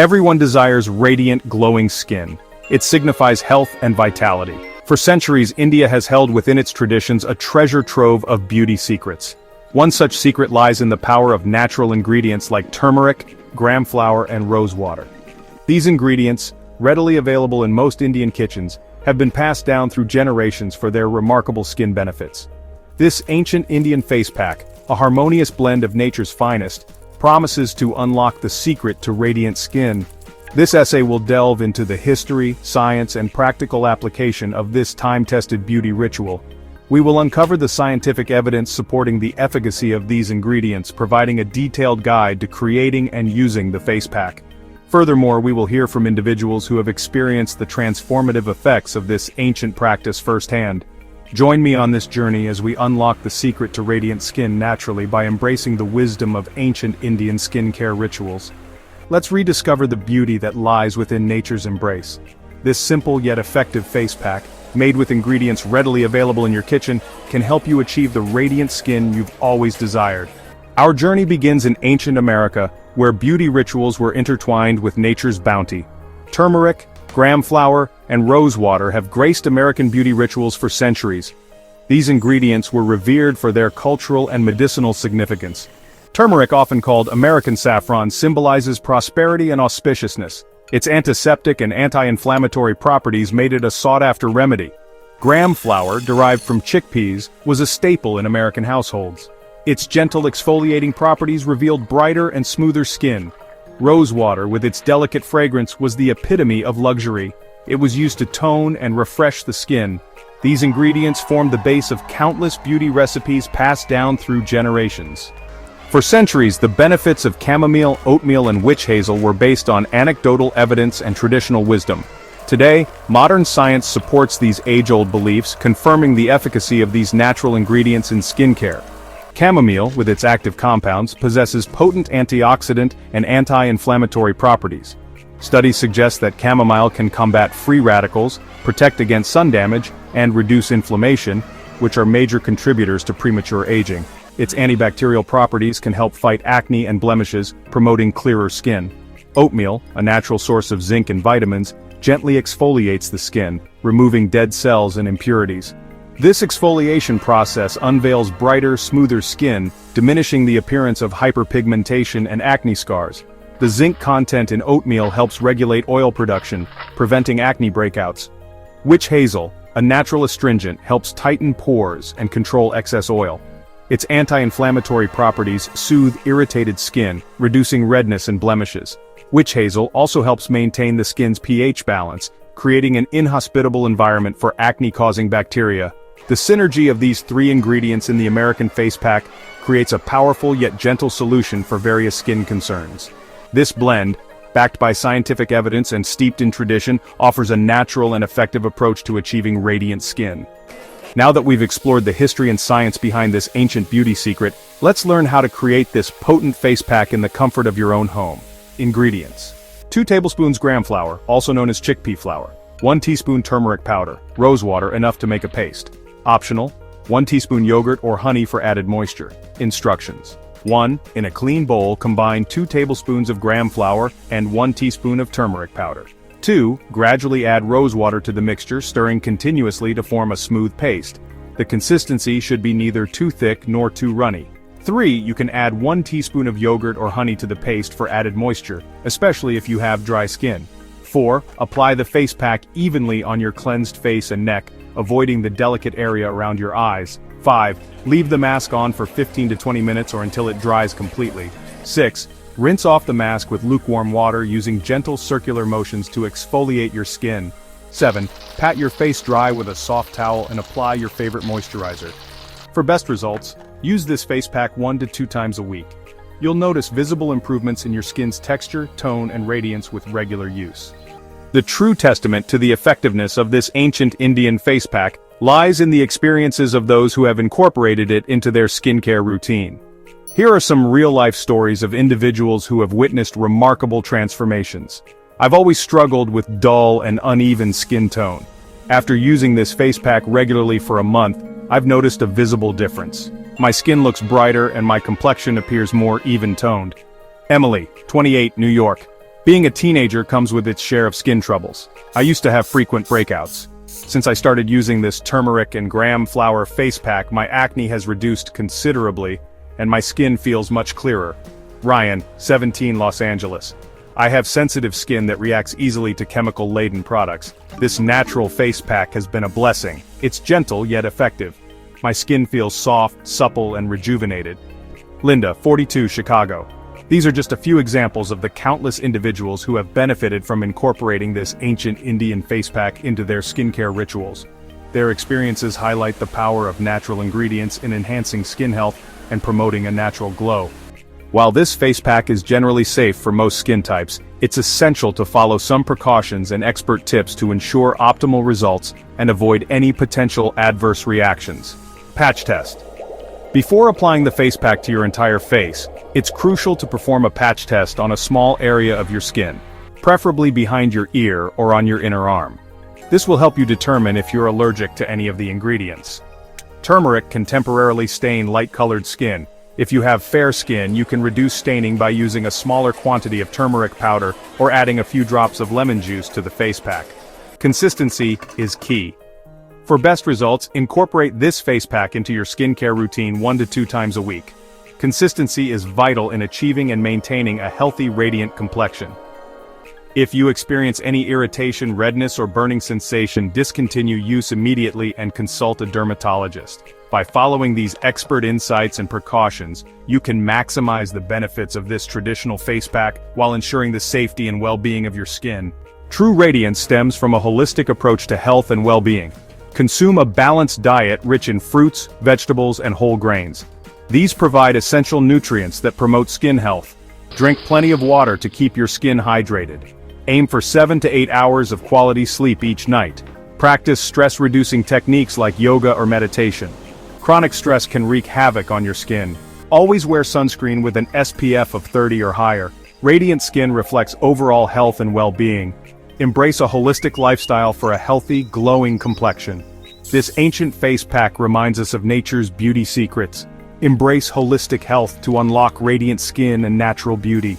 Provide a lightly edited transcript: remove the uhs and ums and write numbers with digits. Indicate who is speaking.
Speaker 1: Everyone desires radiant, glowing skin. It signifies health and vitality. For centuries, India has held within its traditions a treasure trove of beauty secrets. One such secret lies in the power of natural ingredients like turmeric, gram flour, and rose water. These ingredients, readily available in most Indian kitchens, have been passed down through generations for their remarkable skin benefits. This ancient Indian face pack, a harmonious blend of nature's finest, promises to unlock the secret to radiant skin. This essay will delve into the history, science, and practical application of this time-tested beauty ritual. We will uncover the scientific evidence supporting the efficacy of these ingredients, providing a detailed guide to creating and using the face pack. Furthermore, we will hear from individuals who have experienced the transformative effects of this ancient practice firsthand. Join me on this journey as we unlock the secret to radiant skin naturally by embracing the wisdom of ancient Indian skincare rituals. Let's rediscover the beauty that lies within nature's embrace. This simple yet effective face pack, made with ingredients readily available in your kitchen, can help you achieve the radiant skin you've always desired. Our journey begins in ancient America, where beauty rituals were intertwined with nature's bounty. Turmeric, gram flour, and rose water have graced American beauty rituals for centuries. These ingredients were revered for their cultural and medicinal significance. Turmeric, often called American saffron, symbolizes prosperity and auspiciousness. Its antiseptic and anti-inflammatory properties made it a sought-after remedy. Gram flour, derived from chickpeas, was a staple in American households. Its gentle exfoliating properties revealed brighter and smoother skin. Rose water, with its delicate fragrance, was the epitome of luxury. It was used to tone and refresh the skin. These ingredients formed the base of countless beauty recipes passed down through generations. For centuries, the benefits of chamomile, oatmeal, and witch hazel were based on anecdotal evidence and traditional wisdom. Today, modern science supports these age-old beliefs, confirming the efficacy of these natural ingredients in skincare. Chamomile, with its active compounds, possesses potent antioxidant and anti-inflammatory properties. Studies suggest that chamomile can combat free radicals, protect against sun damage, and reduce inflammation, which are major contributors to premature aging. Its antibacterial properties can help fight acne and blemishes, promoting clearer skin. Oatmeal, a natural source of zinc and vitamins, gently exfoliates the skin, removing dead cells and impurities. This exfoliation process unveils brighter, smoother skin, diminishing the appearance of hyperpigmentation and acne scars. The zinc content in oatmeal helps regulate oil production, preventing acne breakouts. Witch hazel, a natural astringent, helps tighten pores and control excess oil. Its anti-inflammatory properties soothe irritated skin, reducing redness and blemishes. Witch hazel also helps maintain the skin's pH balance, creating an inhospitable environment for acne-causing bacteria. The synergy of these three ingredients in the American face pack creates a powerful yet gentle solution for various skin concerns. This blend, backed by scientific evidence and steeped in tradition, offers a natural and effective approach to achieving radiant skin. Now that we've explored the history and science behind this ancient beauty secret, let's learn how to create this potent face pack in the comfort of your own home. Ingredients: 2 tablespoons gram flour, also known as chickpea flour. 1 teaspoon turmeric powder. Rose water, enough to make a paste. Optional: 1 teaspoon yogurt or honey for added moisture. Instructions: 1. In a clean bowl, combine 2 tablespoons of gram flour and 1 teaspoon of turmeric powder. 2. Gradually add rose water to the mixture, stirring continuously to form a smooth paste. The consistency should be neither too thick nor too runny. 3. You can add 1 teaspoon of yogurt or honey to the paste for added moisture, especially if you have dry skin. 4. Apply the face pack evenly on your cleansed face and neck, avoiding the delicate area around your eyes. 5. Leave the mask on for 15 to 20 minutes or until it dries completely. 6. Rinse off the mask with lukewarm water using gentle circular motions to exfoliate your skin. 7. Pat your face dry with a soft towel and apply your favorite moisturizer. For best results, use this face pack 1 to 2 times a week. You'll notice visible improvements in your skin's texture, tone, and radiance with regular use. The true testament to the effectiveness of this ancient Indian face pack lies in the experiences of those who have incorporated it into their skincare routine. Here are some real-life stories of individuals who have witnessed remarkable transformations. I've always struggled with dull and uneven skin tone. After using this face pack regularly for a month, I've noticed a visible difference. My skin looks brighter and my complexion appears more even-toned. Emily, 28, New York. Being a teenager comes with its share of skin troubles. I used to have frequent breakouts. Since I started using this turmeric and graham flower face pack, my acne has reduced considerably, and my skin feels much clearer. Ryan, 17, Los Angeles. I have sensitive skin that reacts easily to chemical-laden products. This natural face pack has been a blessing. It's gentle yet effective. My skin feels soft, supple, and rejuvenated. Linda, 42, Chicago. These are just a few examples of the countless individuals who have benefited from incorporating this ancient Indian face pack into their skincare rituals. Their experiences highlight the power of natural ingredients in enhancing skin health and promoting a natural glow. While this face pack is generally safe for most skin types, it's essential to follow some precautions and expert tips to ensure optimal results and avoid any potential adverse reactions. Patch test. Before applying the face pack to your entire face, it's crucial to perform a patch test on a small area of your skin, preferably behind your ear or on your inner arm. This will help you determine if you're allergic to any of the ingredients. Turmeric can temporarily stain light-colored skin. If you have fair skin, you can reduce staining by using a smaller quantity of turmeric powder or adding a few drops of lemon juice to the face pack. Consistency is key. For best results, incorporate this face pack into your skincare routine 1 to 2 times a week. Consistency is vital in achieving and maintaining a healthy, radiant complexion. If you experience any irritation, redness, or burning sensation, discontinue use immediately and consult a dermatologist. By following these expert insights and precautions, you can maximize the benefits of this traditional face pack while ensuring the safety and well-being of your skin. True radiance stems from a holistic approach to health and well-being. Consume a balanced diet rich in fruits, vegetables, and whole grains. These provide essential nutrients that promote skin health. Drink plenty of water to keep your skin hydrated. Aim for 7 to 8 hours of quality sleep each night. Practice stress-reducing techniques like yoga or meditation. Chronic stress can wreak havoc on your skin. Always wear sunscreen with an SPF of 30 or higher. Radiant skin reflects overall health and well-being. Embrace a holistic lifestyle for a healthy, glowing complexion. This ancient face pack reminds us of nature's beauty secrets. Embrace holistic health to unlock radiant skin and natural beauty.